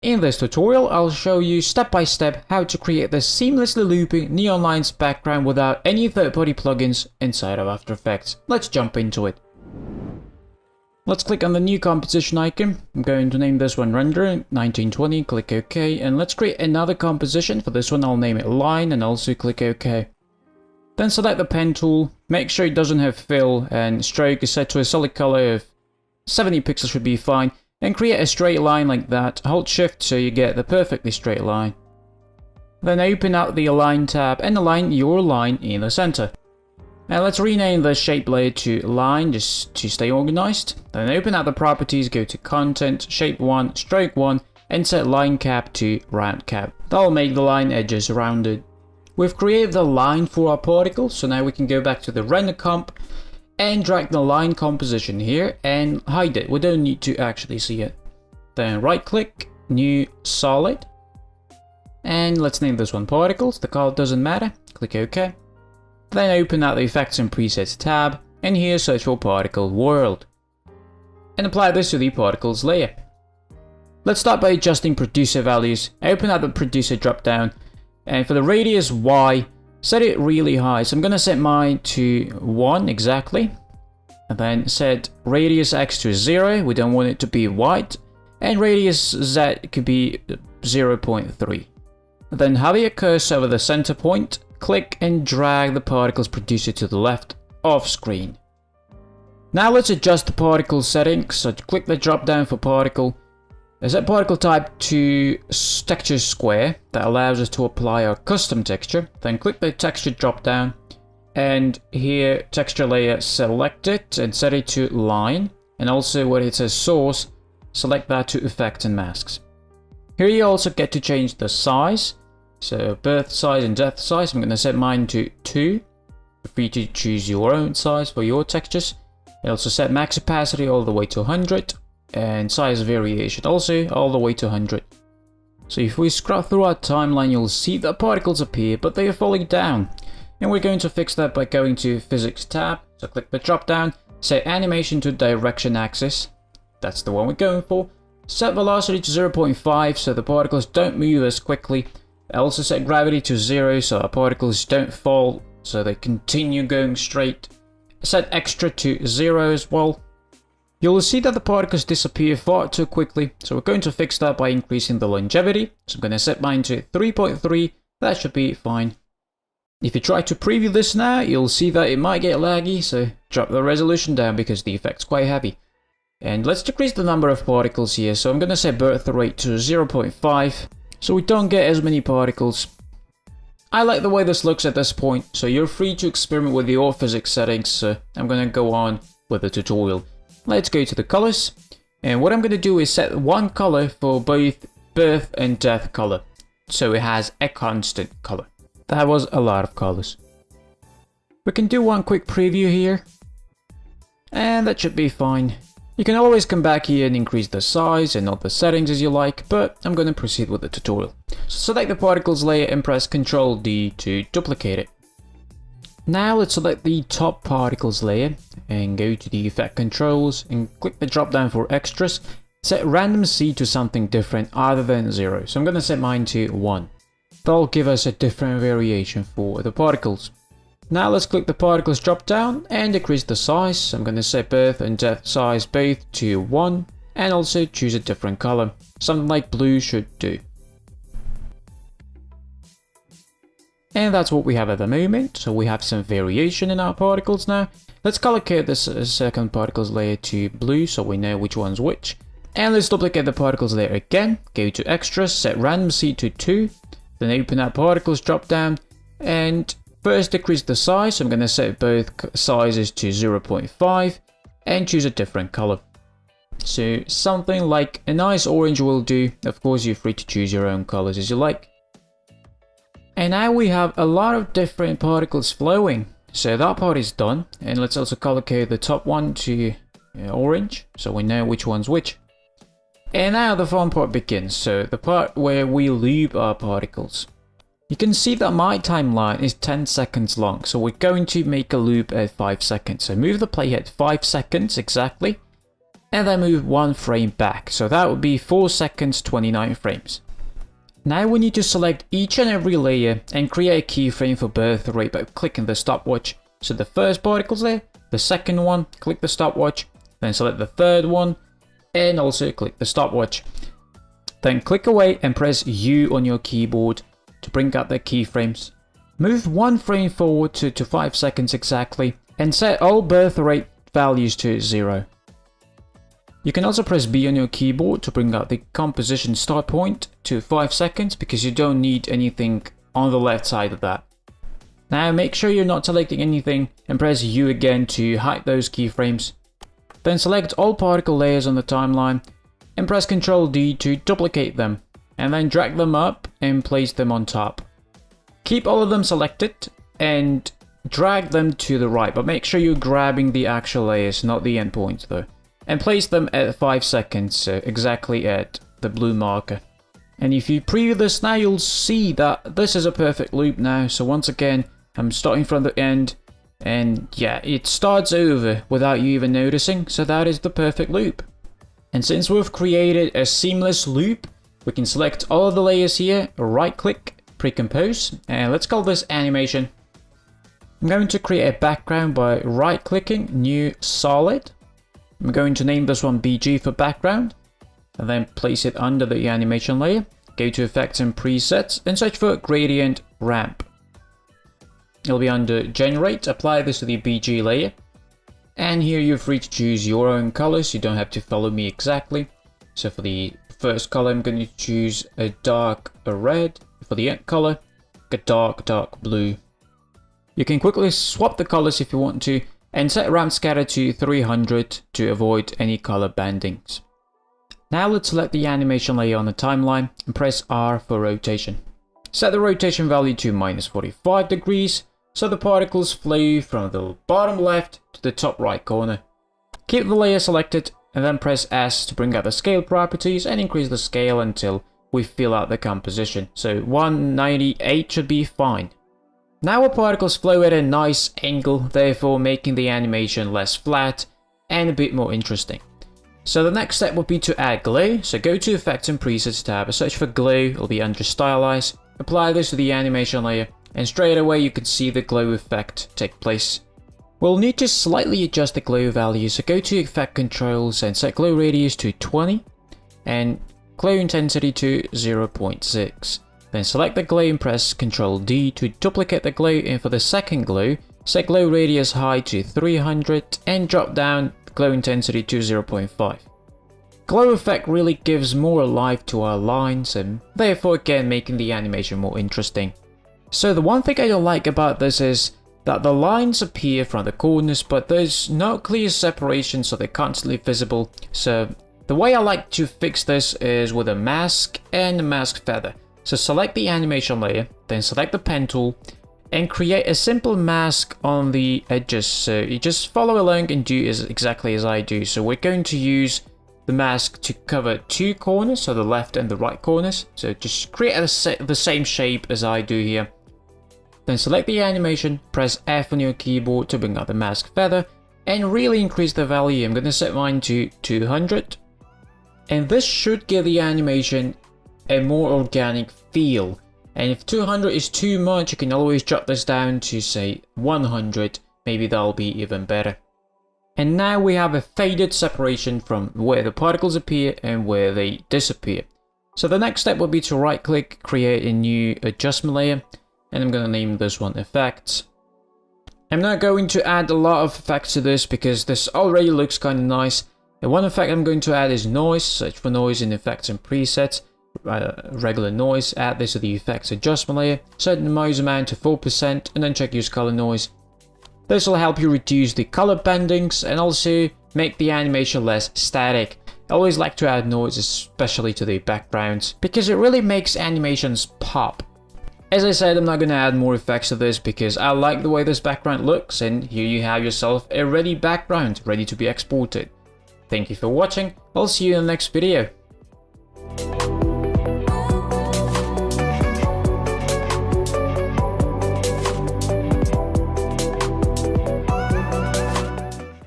In this tutorial, I'll show you step by step how to create this seamlessly looping neon lines background without any third-party plugins inside of After Effects. Let's jump into it. Let's click on the new composition icon. I'm going to name this one Render 1920, click OK, and let's create another composition. For this one, I'll name it Line and also click OK. Then select the pen tool, make sure it doesn't have fill, and stroke is set to a solid color of 70 pixels should be fine, and create a straight line like that. Hold shift so you get the perfectly straight line. Then open up the Align tab and align your line in the center. Now let's rename the shape layer to Line just to stay organized. Then open up the properties, go to Content, Shape 1, Stroke 1, and set Line Cap to Round Cap. That'll make the line edges rounded. We've created the line for our particle, so now we can go back to the render comp and drag the line composition here and hide it. We don't need to actually see it. Then right click, new solid, and let's name this one particles. The color doesn't matter, click OK. Then open up the Effects and Presets tab, and here search for Particle World, and apply this to the particles layer. Let's start by adjusting producer values. Open up the producer drop down, and for the radius Y, set it really high. So I'm going to set mine to 1 exactly, and then set radius X to 0. We don't want it to be white, and radius Z could be 0.3. Then hover your cursor over the center point, click and drag the particles producer to the left off screen. Now let's adjust the particle settings. So click the drop down for particle. Set particle type to texture square. That allows us to apply our custom texture. Then click the texture drop down, and here texture layer, select it and set it to line, and also where it says source, select that to effect and masks. Here you also get to change the size, so birth size and depth size. I'm going to set mine to 2. Feel free to choose your own size for your textures. And also set max opacity all the way to 100. And size variation also all the way to 100. So if we scroll through our timeline, you'll see that particles appear, but they are falling down. And we're going to fix that by going to Physics tab. So click the drop down, set animation to direction axis. That's the one we're going for. Set velocity to 0.5 so the particles don't move as quickly. Also set gravity to 0 so our particles don't fall, so they continue going straight. Set extra to 0 as well. You'll see that the particles disappear far too quickly, so we're going to fix that by increasing the longevity. So I'm going to set mine to 3.3, that should be fine. If you try to preview this now, you'll see that it might get laggy, so drop the resolution down because the effect's quite heavy. And let's decrease the number of particles here, so I'm going to set birth rate to 0.5, so we don't get as many particles. I like the way this looks at this point, so you're free to experiment with your physics settings, so I'm going to go on with the tutorial. Let's go to the colors, and what I'm going to do is set one color for both birth and death color, so it has a constant color. That was a lot of colors. We can do one quick preview here, and that should be fine. You can always come back here and increase the size and other settings as you like, but I'm going to proceed with the tutorial. So select the particles layer and press Ctrl D to duplicate it. Now let's select the top particles layer and go to the effect controls and click the drop down for extras. Set random seed to something different other than 0. So I'm going to set mine to 1. That'll give us a different variation for the particles. Now let's click the particles drop down and decrease the size. So I'm going to set birth and depth size both to 1 and also choose a different color. Something like blue should do. And that's what we have at the moment, so we have some variation in our particles now. Let's color code this second particles layer to blue so we know which one's which. And let's duplicate the particles layer again, go to extras, set random seed to 2, then open up particles drop down, and first decrease the size, so I'm going to set both sizes to 0.5 and choose a different color. So something like a nice orange will do. Of course you're free to choose your own colors as you like. And now we have a lot of different particles flowing. So that part is done. And let's also color code the top one to orange, so we know which one's which. And now the fun part begins. So the part where we loop our particles. You can see that my timeline is 10 seconds long. So we're going to make a loop at 5 seconds. So move the playhead 5 seconds exactly. and then move 1 frame back. So that would be 4 seconds, 29 frames. Now we need to select each and every layer and create a keyframe for birth rate by clicking the stopwatch. So the first particle's there, the second one, click the stopwatch, then select the third one, and also click the stopwatch. Then click away and press U on your keyboard to bring out the keyframes. Move 1 frame forward to 5 seconds exactly, and set all birth rate values to 0. You can also press B on your keyboard to bring out the composition start point to 5 seconds, because you don't need anything on the left side of that. Now make sure you're not selecting anything and press U again to hide those keyframes. Then select all particle layers on the timeline and press Ctrl D to duplicate them, and then drag them up and place them on top. Keep all of them selected and drag them to the right, but make sure you're grabbing the actual layers, not the endpoints though. And place them at 5 seconds, so exactly at the blue marker. And if you preview this now, you'll see that this is a perfect loop now. So once again, I'm starting from the end, and yeah, it starts over without you even noticing, so that is the perfect loop. And since we've created a seamless loop, we can select all of the layers here, right click, pre-compose, and let's call this animation. I'm going to create a background by right clicking, new solid. I'm going to name this one BG for background, and then place it under the animation layer. Go to effects and presets and search for gradient ramp. It'll be under generate, apply this to the BG layer. And here you're free to choose your own colors, you don't have to follow me exactly. So for the first color, I'm going to choose a dark red. For the end color, a dark blue. You can quickly swap the colors if you want to, and set ramp scatter to 300 to avoid any color bandings. Now let's select the animation layer on the timeline and press R for rotation. Set the rotation value to -45 degrees, so the particles flow from the bottom left to the top right corner. Keep the layer selected and then press S to bring out the scale properties and increase the scale until we fill out the composition. So 198 should be fine. Now our particles flow at a nice angle, therefore making the animation less flat and a bit more interesting. So the next step would be to add glow. So go to Effects and Presets tab, search for glow, it'll be under Stylize. Apply this to the animation layer, and straight away you can see the glow effect take place. We'll need to slightly adjust the glow value, so go to Effect Controls and set glow radius to 20 and glow intensity to 0.6. Then select the glow and press Ctrl D to duplicate the glow, and for the second glow, set glow radius high to 300 and drop down glow intensity to 0.5. Glow effect really gives more life to our lines and therefore again making the animation more interesting. So the one thing I don't like about this is that the lines appear from the corners, but there's no clear separation, so they're constantly visible. So the way I like to fix this is with a mask and a mask feather. So select the animation layer, then select the pen tool and create a simple mask on the edges. So you just follow along and do exactly as I do. So we're going to use the mask to cover 2 corners, so the left and the right corners. So just create the same shape as I do here. Then select the animation, press F on your keyboard to bring out the mask feather and really increase the value. I'm going to set mine to 200. And this should give the animation a more organic feel. And if 200 is too much, you can always drop this down to say 100, maybe that'll be even better. And now we have a faded separation from where the particles appear and where they disappear. So the next step will be to right click, create a new adjustment layer, and I'm going to name this one Effects. I'm not going to add a lot of effects to this because this already looks kind of nice. The one effect I'm going to add is noise. Search for noise in Effects and Presets. Regular noise, add this to the effects adjustment layer, set the noise amount to 4% and then check use color noise. This will help you reduce the color bendings and also make the animation less static. I always like to add noise, especially to the backgrounds, because it really makes animations pop. As I said, I'm not going to add more effects to this because I like the way this background looks, and here you have yourself a ready background ready to be exported. Thank you for watching, I'll see you in the next video.